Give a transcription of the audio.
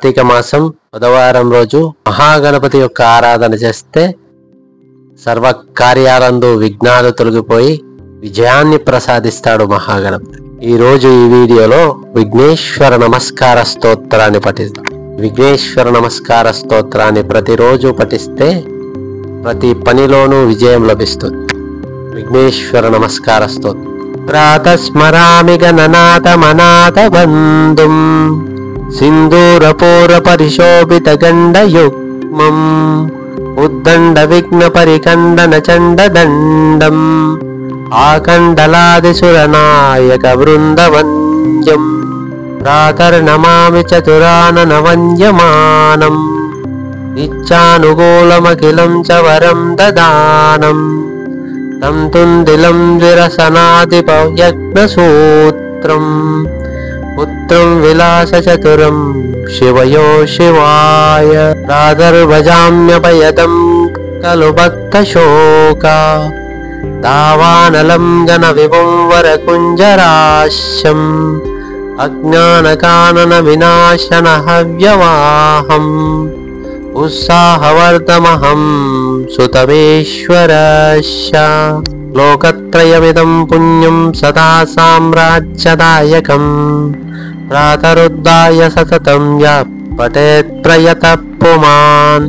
కార్తీక మాసం బుధవారం రోజు మహాగణపతి యొక్క ఆరాధన చేస్తే సర్వ కార్యాలందు విఘ్నాలు తొలగిపోయి విజయాన్ని ప్రసాదిస్తాడు మహాగణపతి. ఈ రోజు ఈ వీడియోలో విఘ్నేశ్వర నమస్కార స్తోత్రాన్ని పఠిస్తాం. విఘ్నేశ్వర నమస్కార స్తోత్రాన్ని ప్రతిరోజు పఠిస్తే ప్రతి పనిలోనూ విజయం లభిస్తుంది. విఘ్నేశ్వర నమస్కార స్తోత్రం. ప్రాతస్మరామి గణనాథ మనాథ బంధుం సింధూరపూర పరిశోభిత గండయుగ్మం ఉద్దండ విఘ్న పరికండన చండ దండం ఆకండలాదిసురనాయక వృందవంద్యం ప్రాతర్నమామి చతురానన వంద్యమానం నిత్యానుకూలమఖిలం చ వరం దదానం తం తుందిలం విరసనాదిపయజ్ఞసూత్రం పుత్రం విలాస చతురం శివయో శివాయ ప్రాదర్భజామ్యపయతం ఖలు భక్తశోక దావానలం గణ విభుం వరకుంజరాశ్యం అజ్ఞానకానన వినాశన హవ్యవాహం ఉత్సాహవర్ధమహం సుతమేశ్వరస్య లోకత్రయమిదం పుణ్యం సదా సామ్రాజ్యదాయకం ప్రాతరుద్ధాయ సతతం యః పఠేత్ ప్రయతః పుమాన్